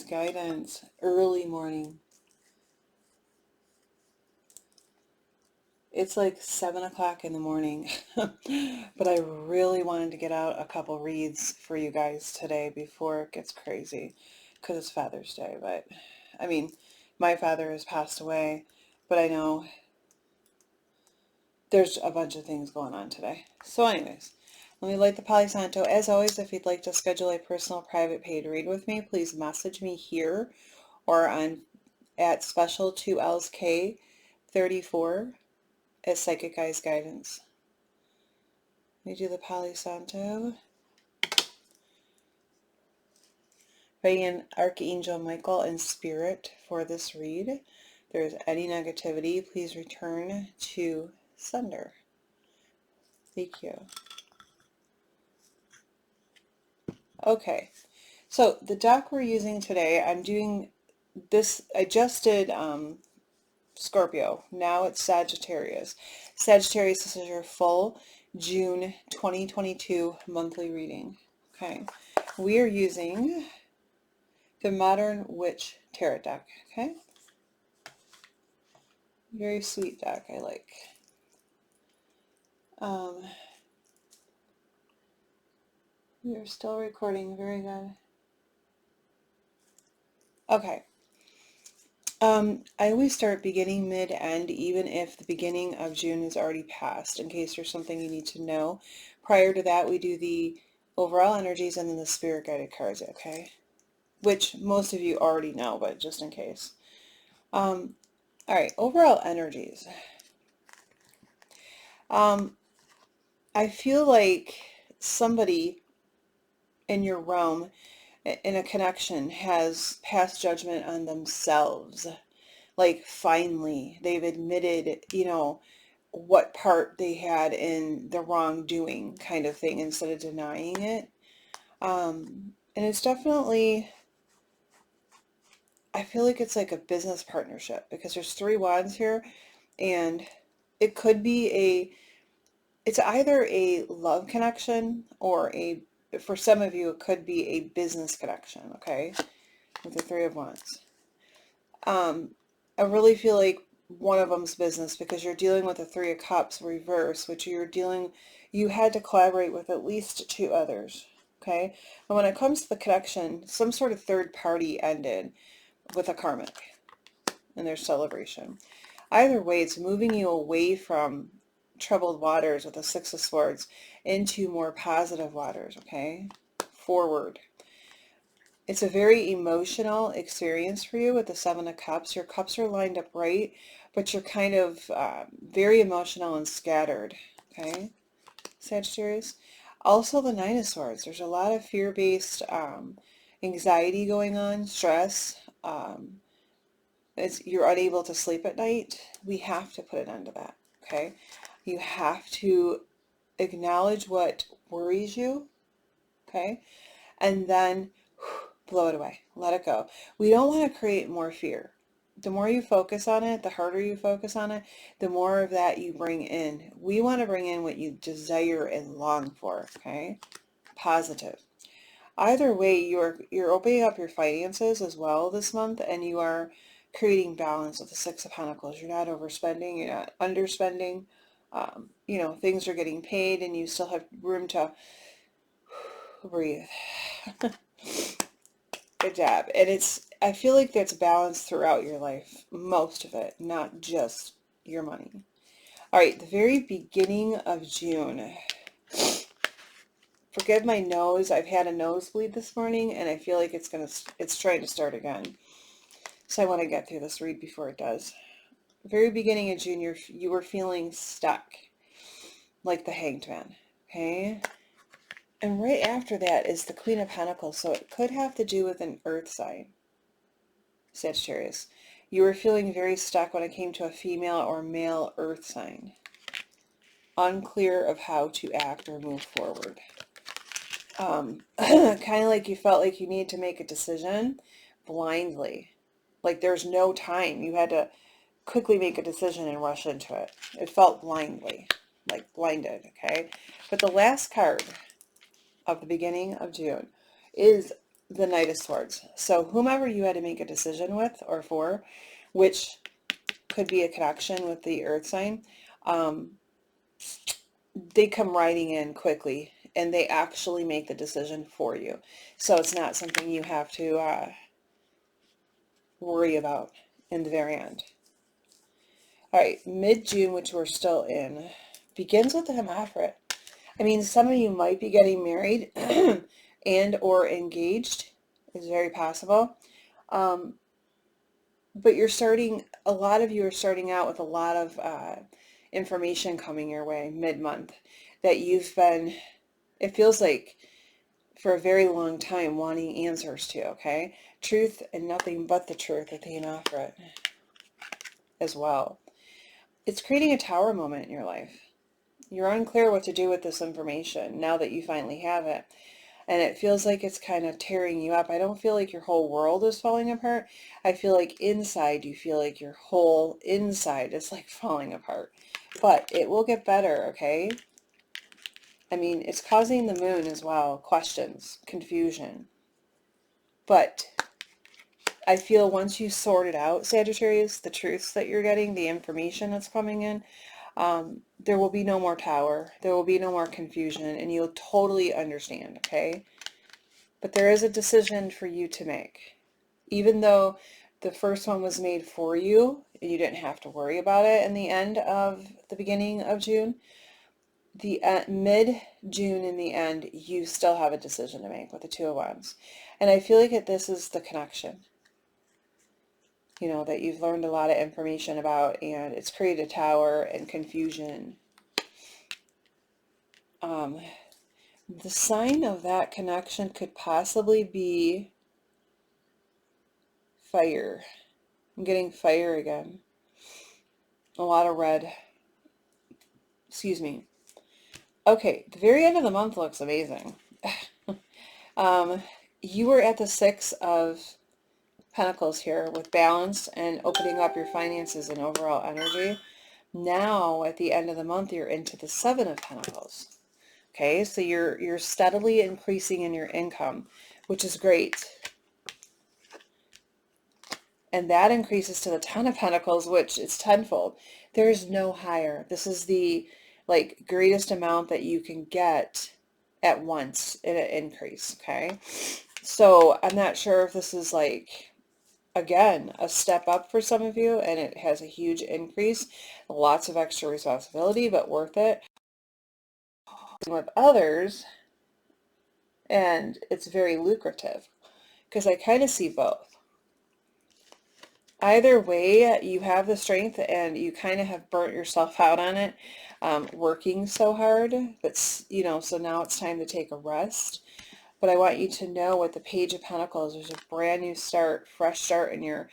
guidance. Early morning. It's like 7 o'clock in the morning, but I really wanted to get out a couple reads for you guys today before it gets crazy, because it's Father's Day. But, I mean, my father has passed away, but I know there's a bunch of things going on today. So anyways, let me light the Palo Santo. As always, if you'd like to schedule a personal private paid read with me, please message me here or on at special 2LSK 34 at Psychic Guys Guidance. Let me do the Palo Santo. Praying in Archangel Michael and Spirit for this read. If there's any negativity, please return to sender. Thank you. Okay, so the deck we're using today, I'm doing this, I just did Scorpio. Now it's Sagittarius. Sagittarius, this is your full June 2022 monthly reading. Okay, we are using the Modern Witch Tarot deck. Okay, very sweet deck, I like. We are still recording. Very good. Okay. I always start beginning, mid, end, even if the beginning of June is already passed, in case there's something you need to know. Prior to that, we do the overall energies and then the spirit guided cards, okay? Which most of you already know, but just in case. All right, overall energies. I feel like somebody in your realm, in a connection, has passed judgment on themselves. Like, finally, they've admitted, you know, what part they had in the wrongdoing kind of thing, instead of denying it. And it's definitely, I feel like it's like a business partnership, because there's 3 wands here, and it could be it's either a love connection or for some of you, it could be a business connection, okay, with the 3 of wands. I really feel like one of them's business, because you're dealing with the 3 of cups reverse, which you had to collaborate with at least 2 others, okay? And when it comes to the connection, some sort of third party ended with a karmic in their celebration. Either way, it's moving you away from troubled waters with the 6 of Swords into more positive waters, okay? Forward. It's a very emotional experience for you with the 7 of Cups. Your cups are lined up right, but you're kind of very emotional and scattered, okay, Sagittarius? Also, the 9 of Swords. There's a lot of fear-based anxiety going on, stress. You're unable to sleep at night. We have to put an end to that, okay? You have to acknowledge what worries you, okay? And then blow it away. Let it go. We don't want to create more fear. The more you focus on it, the harder you focus on it, the more of that you bring in. We want to bring in what you desire and long for, okay? Positive. Either way, you're opening up your finances as well this month, and you are creating balance with the 6 of Pentacles. You're not overspending, you're not underspending. You know, things are getting paid, and you still have room to breathe. Good job. And I feel like that's balanced throughout your life, most of it, not just your money. All right, the very beginning of June. Forgive my nose. I've had a nosebleed this morning, and I feel like it's trying to start again. So I want to get through this read before it does. Very beginning of June, you were feeling stuck, like the Hanged Man, okay? And right after that is the Queen of Pentacles, so it could have to do with an earth sign, Sagittarius. You were feeling very stuck when it came to a female or male earth sign. Unclear of how to act or move forward. Kind of like you felt like you needed to make a decision blindly. Like there's no time. You had to quickly make a decision and rush into it. It felt blindly, like blinded, okay? But the last card of the beginning of June is the Knight of Swords. So whomever you had to make a decision with or for, which could be a connection with the earth sign, they come riding in quickly and they actually make the decision for you. So it's not something you have to worry about in the very end. All right, mid-June, which we're still in, begins with the Hermaphrodite. I mean, some of you might be getting married and or engaged. Is very possible. But a lot of you are starting out with a lot of information coming your way mid-month that you've been, it feels like, for a very long time wanting answers to, okay? Truth and nothing but the truth at the Hermaphrodite as well. It's creating a tower moment in your life. You're unclear what to do with this information now that you finally have it. And it feels like it's kind of tearing you up. I don't feel like your whole world is falling apart. I feel like inside you feel like your whole inside is like falling apart. But it will get better, okay? I mean, it's causing the moon as well. Questions, confusion. But I feel once you sort it out, Sagittarius, the truths that you're getting, the information that's coming in, there will be no more tower. There will be no more confusion, and you'll totally understand, okay? But there is a decision for you to make. Even though the first one was made for you, and you didn't have to worry about it in the end of the beginning of June, the mid-June in the end, you still have a decision to make with the Two of Wands. And I feel like this is the connection, you know, that you've learned a lot of information about, and it's created a tower and confusion. The sign of that connection could possibly be fire. I'm getting fire again. A lot of red. Excuse me. Okay, the very end of the month looks amazing. You were at the Six of Pentacles here with balance and opening up your finances and overall energy. Now, at the end of the month, you're into the Seven of Pentacles. Okay, so you're steadily increasing in your income, which is great. And that increases to the Ten of Pentacles, which is tenfold. There's no higher. This is the greatest amount that you can get at once in an increase, okay? So I'm not sure if this is again, a step up for some of you, and it has a huge increase, lots of extra responsibility, but worth it. With others, and it's very lucrative because I kind of see both. Either way, you have the strength and you kind of have burnt yourself out on it, working so hard. But, you know, so now it's time to take a rest. But I want you to know with the Page of Pentacles, there's a brand new start, fresh start in your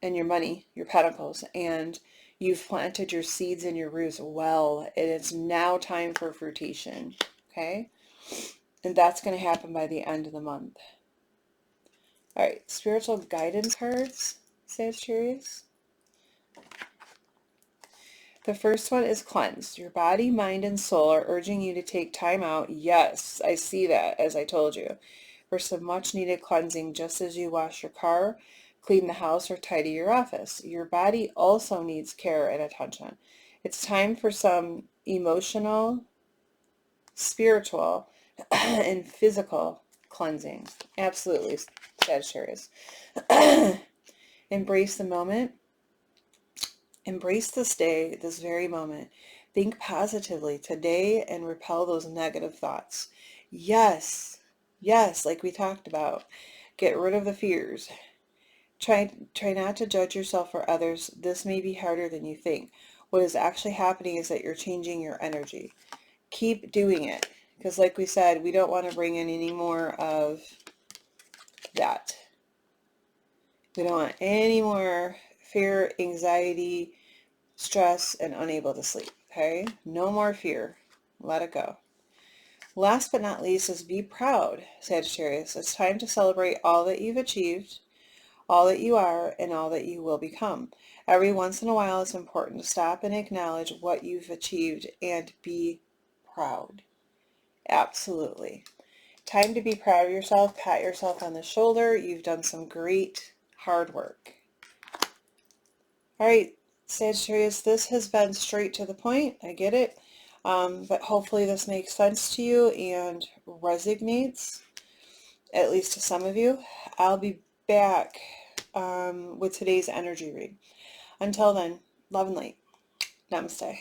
money, your pentacles. And you've planted your seeds in your roots well. And it's now time for fruition, okay? And that's going to happen by the end of the month. All right, spiritual guidance cards, Sagittarius. The first one is cleansed. Your body, mind, and soul are urging you to take time out. Yes, I see that, as I told you, for some much needed cleansing, just as you wash your car, clean the house, or tidy your office. Your body also needs care and attention. It's time for some emotional, spiritual, and physical cleansing. Absolutely, Sagittarius. Embrace the moment. Embrace this day, this very moment. Think positively today and repel those negative thoughts. Yes, yes, like we talked about. Get rid of the fears. Try not to judge yourself or others. This may be harder than you think. What is actually happening is that you're changing your energy. Keep doing it. Because like we said, we don't want to bring in any more of that. We don't want any more fear, anxiety, stress, and unable to sleep. Okay? No more fear. Let it go. Last but not least is be proud, Sagittarius. It's time to celebrate all that you've achieved, all that you are, and all that you will become. Every once in a while, it's important to stop and acknowledge what you've achieved and be proud. Absolutely. Time to be proud of yourself. Pat yourself on the shoulder. You've done some great hard work. All right, Sagittarius, this has been straight to the point. I get it. But hopefully this makes sense to you and resonates, at least to some of you. I'll be back with today's energy read. Until then, love and light. Namaste.